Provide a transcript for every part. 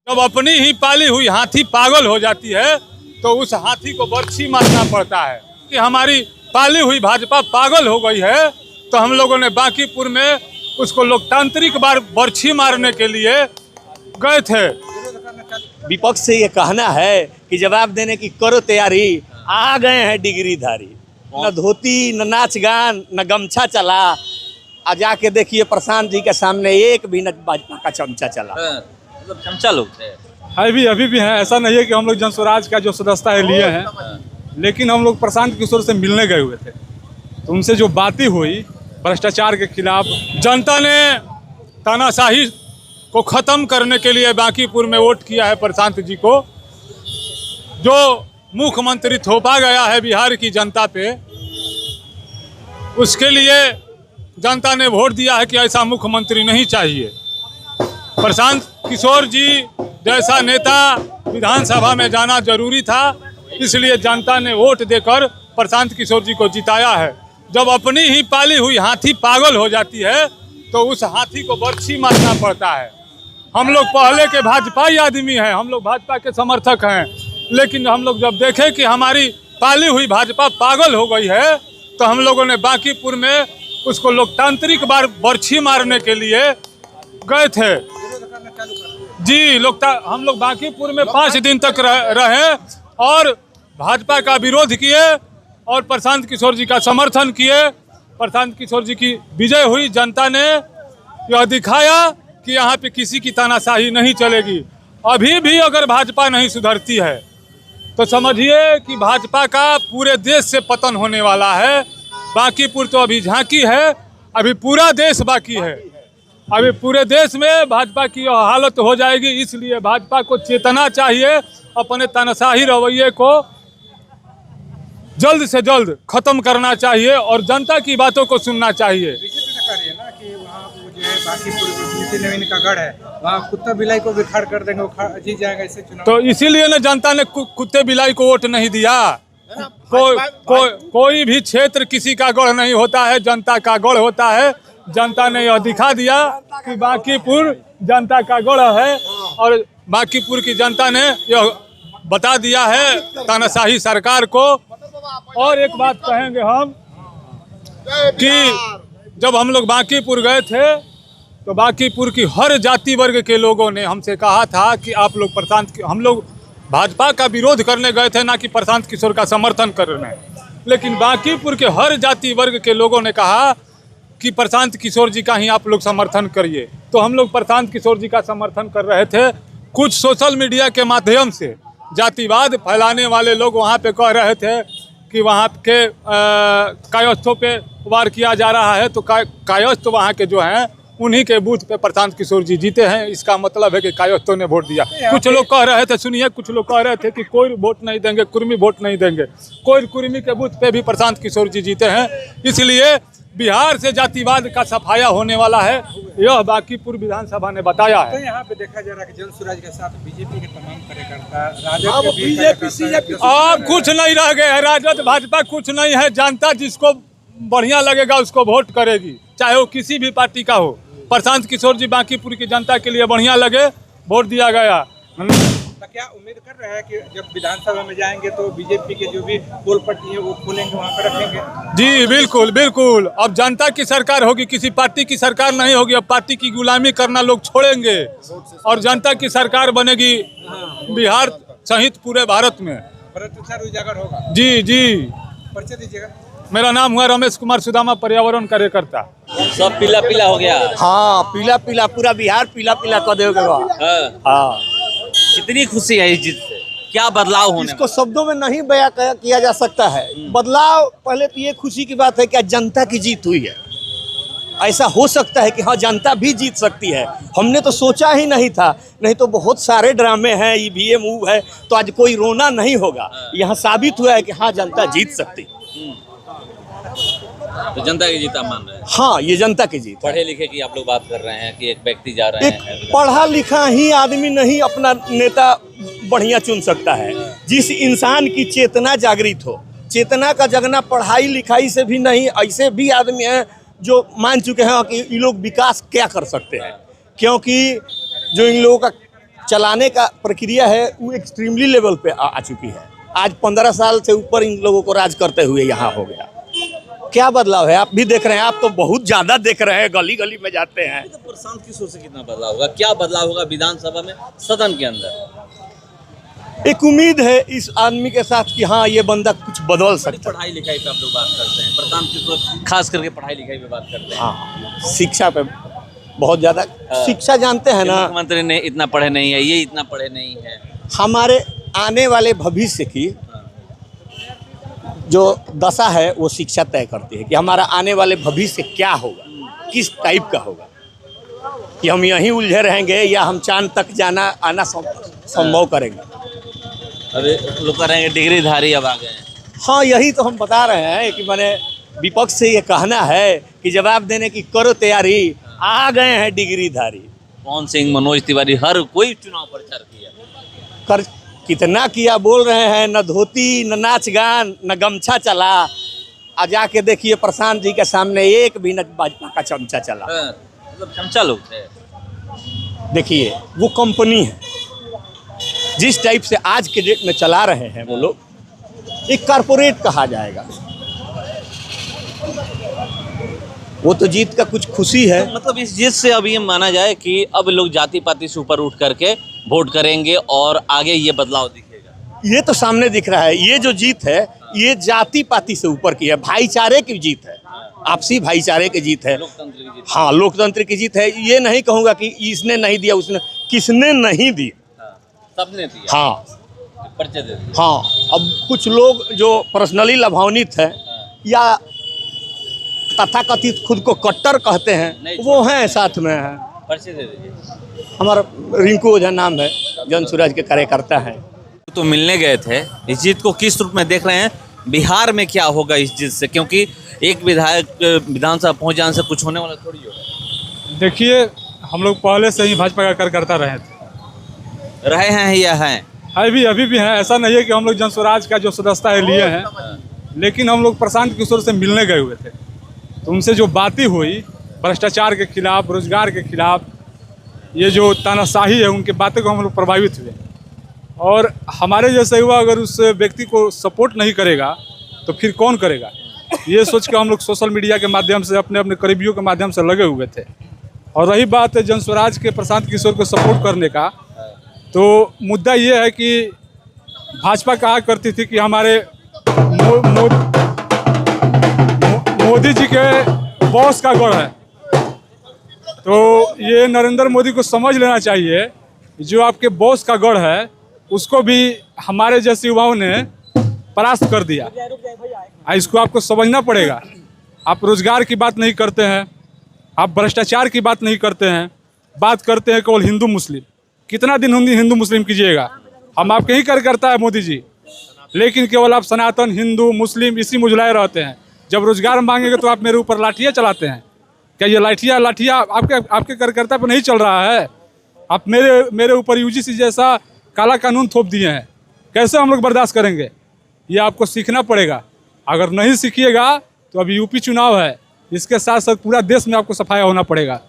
जब अपनी ही पाली हुई हाथी पागल हो जाती है तो उस हाथी को बर्छी मारना पड़ता है कि हमारी पाली हुई भाजपा पागल हो गई है। तो हम लोगों ने बांकीपुर में उसको लोकतांत्रिक बर्छी मारने के लिए गए थे। विपक्ष से ये कहना है कि जवाब देने की करो तैयारी, आ गए हैं डिग्रीधारी। न धोती न नाच गान न गमछा चला। आ जाके देखिए प्रशांत जी के सामने एक भी न भाजपा का चमचा चला। मतलब चमचा लोग थे अभी भी हैं। ऐसा नहीं है कि हम लोग जन स्वराज का जो सदस्यता है लिए हैं, लेकिन हम लोग प्रशांत किशोर से मिलने गए हुए थे तो उनसे जो बातें हुई भ्रष्टाचार के खिलाफ, जनता ने तानाशाही को खत्म करने के लिए बांकीपुर में वोट किया है प्रशांत जी को। जो मुख्यमंत्री थोपा गया है बिहार की जनता पे, उसके लिए जनता ने वोट दिया है कि ऐसा मुख्यमंत्री नहीं चाहिए। प्रशांत किशोर जी जैसा नेता विधानसभा में जाना जरूरी था, इसलिए जनता ने वोट देकर प्रशांत किशोर जी को जिताया है। जब अपनी ही पाली हुई हाथी पागल हो जाती है तो उस हाथी को बर्छी मारना पड़ता है। हम लोग पहले के भाजपाई आदमी हैं, हम लोग भाजपा के समर्थक हैं, लेकिन हम लोग जब देखे कि हमारी पाली हुई भाजपा पागल हो गई है तो हम लोगों ने बांकीपुर में उसको लोकतांत्रिक बर्छी मारने के लिए गए थे। जी हम लोग बांकीपुर में 5 दिन तक रहे और भाजपा का विरोध किए और प्रशांत किशोर जी का समर्थन किए। प्रशांत किशोर जी की विजय हुई। जनता ने यह दिखाया कि यहाँ पे किसी की तानाशाही नहीं चलेगी। अभी भी अगर भाजपा नहीं सुधरती है तो समझिए कि भाजपा का पूरे देश से पतन होने वाला है। बांकीपुर तो अभी झांकी है, अभी पूरा देश बाकी है। अभी पूरे देश में भाजपा की यह हालत हो जाएगी। इसलिए भाजपा को चेतना चाहिए, अपने तानाशाही रवैये को जल्द से जल्द खत्म करना चाहिए और जनता की बातों को सुनना चाहिए। बीजेपी का कार्य है ना कि वहाँ जो है बांकीपुर नीति नवीन का गढ़ है, वहाँ कुत्ता बिलाई को भी खड़ कर देंगे, वो जीत जाएगा इससे चुनाव। तो इसीलिए ना जनता ने कुत्ते बिलाई को वोट नहीं दिया। कोई भी क्षेत्र किसी का गढ़ नहीं होता है, जनता का गढ़ होता है। जनता ने यह दिखा दिया कि बांकीपुर जनता का गढ़ है और बांकीपुर की जनता ने यह बता दिया है तानाशाही सरकार को। और एक बात कहेंगे हम कि जब हम लोग बांकीपुर गए थे तो बांकीपुर की हर जाति वर्ग के लोगों ने हमसे कहा था कि आप लोग हम लोग भाजपा का विरोध करने गए थे, ना कि प्रशांत किशोर का समर्थन करने। लेकिन बांकीपुर के हर जाति वर्ग के लोगों ने कहा कि प्रशांत किशोर जी का ही आप लोग समर्थन करिए। तो हम लोग प्रशांत किशोर जी का समर्थन कर रहे थे। कुछ सोशल मीडिया के माध्यम से जातिवाद फैलाने वाले लोग वहाँ पे कह रहे थे कि वहाँ के कायस्थों पे वार किया जा रहा है, तो कायस्थ वहाँ के जो हैं उन्हीं के बूथ पे प्रशांत किशोर जी जीते हैं। इसका मतलब है कि कायस्थों ने वोट दिया। कुछ लोग कह रहे थे, सुनिए, कुछ लोग कह रहे थे कि कोई वोट नहीं देंगे, कुर्मी वोट नहीं देंगे। कोई कुर्मी के बूथ पे भी प्रशांत किशोर जी जीते हैं। इसलिए बिहार से जातिवाद का सफाया होने वाला है, यह बांकीपुर विधानसभा ने बताया है। तो यहाँ पे देखा जा रहा है कि जन स्वराज के साथ बीजेपी के तमाम कार्यकर्ता, राजद अब कुछ नहीं रह गए हैं। राजद भाजपा कुछ नहीं है। जनता जिसको बढ़िया लगेगा उसको वोट करेगी, चाहे वो किसी भी पार्टी का हो। प्रशांत किशोर जी बांकीपुर की जनता के लिए बढ़िया लगे, वोट दिया गया। तो क्या उम्मीद कर रहे हैं कि जब विधानसभा में जाएंगे तो बीजेपी के जो भी पोल पट्टी है वो खोलेंगे, वहाँ पर रखेंगे? जी बिल्कुल बिल्कुल। अब जनता की सरकार होगी, किसी पार्टी की सरकार नहीं होगी। अब पार्टी की गुलामी करना लोग छोड़ेंगे और जनता की सरकार बनेगी बिहार सहित पूरे भारत में। भ्रष्टाचार उजागर होगा। जी जी। परिचय दीजिएगा। मेरा नाम हुआ रमेश कुमार सुदामा, पर्यावरण कार्यकर्ता। सब पीला पीला हो गया। हाँ, पीला पीला पूरा बिहार पीला पीला कर देगा। हाँ, कितनी खुशी है इस जीत से, क्या बदलाव होने इसको शब्दों में नहीं बयां किया जा सकता है। बदलाव, पहले तो ये खुशी की बात है कि जनता की जीत हुई है। ऐसा हो सकता है कि हाँ, जनता भी जीत सकती है। हमने तो सोचा ही नहीं था, नहीं तो बहुत सारे ड्रामे हैं, ईवीएम मूव है, तो आज कोई रोना नहीं होगा। यहाँ साबित हुआ है कि हाँ, जनता जीत सकती। तो जनता की जीत आप मान रहे हैं? हाँ, ये जनता की जीत। पढ़े लिखे की आप लोग बात कर रहे हैं कि एक व्यक्ति जा रहे हैं, पढ़ा लिखा ही आदमी नहीं अपना नेता बढ़िया चुन सकता है। जिस इंसान की चेतना जागृत हो, चेतना का जगना पढ़ाई लिखाई से भी नहीं। ऐसे भी आदमी हैं जो मान चुके हैं कि ये लोग विकास क्या कर सकते हैं, क्योंकि जो इन लोगों का चलाने का प्रक्रिया है वो एक्सट्रीमली लेवल पे आ चुकी है। आज 15 साल से ऊपर इन लोगों को राज करते हुए यहाँ हो गया। क्या बदलाव है आप भी देख रहे हैं, आप तो बहुत ज्यादा देख रहे हैं, गली गली में जाते हैं। तो प्रशांत किशोर से कितना बदलाव होगा, क्या बदलाव होगा विधानसभा में, सदन के अंदर? एक उम्मीद है इस आदमी के साथ कि हाँ ये बंदा कुछ बदल सकता है। पढ़ाई लिखाई पे आप लोग बात करते हैं, प्रशांत किशोर खास करके पढ़ाई लिखाई पे बात करते हैं। हाँ, शिक्षा पे बहुत ज्यादा, शिक्षा जानते हैं ना, मुख्यमंत्री ने इतना पढ़े नहीं है, ये इतना पढ़े नहीं है। हमारे आने वाले भविष्य की जो दशा है वो शिक्षा तय करती है कि हमारा आने वाले भविष्य क्या होगा, किस टाइप का होगा, कि हम यहीं उलझे रहेंगे या हम चांद तक जाना आना संभव करेंगे। अरे लोग कह रहे हैं डिग्रीधारी अब आ गए हैं। हाँ, यही तो हम बता रहे हैं कि मैंने विपक्ष से ये कहना है कि जवाब देने की करो तैयारी, आ गए हैं डिग्रीधारी। पवन सिंह, मनोज तिवारी, हर कोई चुनाव प्रचार किया। कर कितना किया, बोल रहे हैं न धोती न नाच गान न गमछा चला। आ जाके देखिए प्रशांत जी के सामने एक भी न भाजपा का चमचा चला। मतलब चमचा लोग थे। देखिए वो कंपनी है जिस टाइप से आज के डेट में चला रहे हैं वो लोग, एक कारपोरेट कहा जाएगा। वो तो जीत का कुछ खुशी है। तो मतलब इस जीत से अब ये माना जाए कि अब लोग जाति पाति से ऊपर उठ करके वोट करेंगे और आगे ये बदलाव दिखेगा। ये तो सामने दिख रहा है। ये जो जीत है ये जाति पाति से ऊपर की है, भाईचारे की जीत है, आपसी भाईचारे की जीत है। लोकतंत्र की जीत। हाँ, लोकतंत्र की जीत है। ये नहीं कहूँगा कि इसने नहीं दिया, उसने, किसने नहीं दी। सबने दिया। हाँ पर्चे दे दिए। हाँ, अब कुछ लोग जो पर्सनली लाभान्वित हैं या तथाकथित खुद को कट्टर कहते हैं वो हैं साथ में हैं। पर्चे दे दीजिए। हमारा रिंकू ओझा नाम है, जनसुराज के कार्यकर्ता हैं। तो मिलने गए थे, इस जीत को किस रूप में देख रहे हैं, बिहार में क्या होगा इस जीत से, क्योंकि एक विधायक विधानसभा पहुंच जाने से कुछ होने वाला थोड़ी होगा। देखिए हम लोग पहले से ही भाजपा का कार्यकर्ता रहे हैं या हैं? अभी भी हैं। ऐसा नहीं है कि हम लोग जनस्वराज का जो सदस्यता है लिए हैं, लेकिन हम लोग प्रशांत किशोर से मिलने गए हुए थे। तो उनसे जो बातें हुई भ्रष्टाचार के खिलाफ, रोजगार के खिलाफ, ये जो तानाशाही है, उनके बातें को हम लोग प्रभावित हुए। और हमारे जैसे युवा अगर उस व्यक्ति को सपोर्ट नहीं करेगा तो फिर कौन करेगा, ये सोच के हम लोग सोशल मीडिया के माध्यम से अपने अपने करीबियों के माध्यम से लगे हुए थे। और रही बात जनस्वराज के प्रशांत किशोर को सपोर्ट करने का, तो मुद्दा ये है कि भाजपा कहा करती थी कि हमारे मोदी जी के बॉस का गढ़ है। तो ये नरेंद्र मोदी को समझ लेना चाहिए, जो आपके बॉस का गढ़ है उसको भी हमारे जैसे युवाओं ने परास्त कर दिया। इसको आपको समझना पड़ेगा। आप रोजगार की बात नहीं करते हैं, आप भ्रष्टाचार की बात नहीं करते हैं, बात करते हैं केवल हिंदू मुस्लिम। कितना दिन हिंदू मुस्लिम कीजिएगा, हम आपके ही कार्यकर्ता है मोदी जी, लेकिन केवल आप सनातन हिंदू मुस्लिम इसी मुझलाए रहते हैं। जब रोजगार मांगेंगे तो आप मेरे ऊपर लाठियाँ चलाते हैं। क्या ये लाठियाँ आपके कार्यकर्ता पर नहीं चल रहा है? आप मेरे ऊपर यूजीसी जैसा काला कानून थोप दिए हैं, कैसे हम लोग बर्दाश्त करेंगे? ये आपको सीखना पड़ेगा। अगर नहीं सीखिएगा तो अभी यूपी चुनाव है, इसके साथ साथ पूरा देश में आपको सफाया होना पड़ेगा।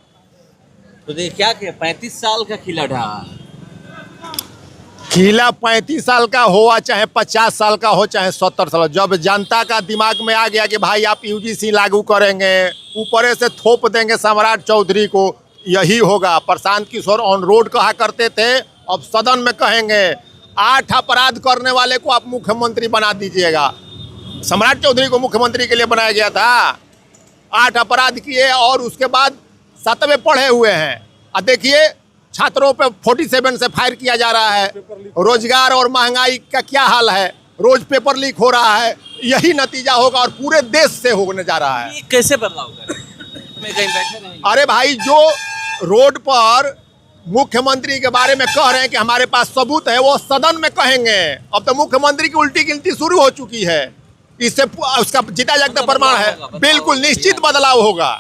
तो देखिए क्या 35 साल का किला ढहा, किला 35 साल का हो चाहे 50 साल का हो चाहे 70 साल, जब जनता का दिमाग में आ गया कि भाई आप यूजीसी लागू करेंगे, ऊपर से थोप देंगे सम्राट चौधरी को, यही होगा। प्रशांत किशोर ऑन रोड कहा करते थे, अब सदन में कहेंगे 8 अपराध करने वाले को आप मुख्यमंत्री बना दीजिएगा। सम्राट चौधरी को मुख्यमंत्री के लिए बनाया गया था, 8 अपराध किए और उसके बाद 7वें पढ़े हुए हैं। अब देखिए छात्रों पे 47 से फायर किया जा रहा है। रोजगार और महंगाई का क्या हाल है, रोज पेपर लीक हो रहा है। यही नतीजा होगा और पूरे देश से होने जा रहा है। ये कैसे बदलाव करें? मैं कहीं बैठे नहीं। अरे भाई, जो रोड पर मुख्यमंत्री के बारे में कह रहे हैं कि हमारे पास सबूत है, वो सदन में कहेंगे। अब तो मुख्यमंत्री की उल्टी गिनती शुरू हो चुकी है, इससे उसका जीता जागता प्रमाण है। बिल्कुल निश्चित बदलाव होगा।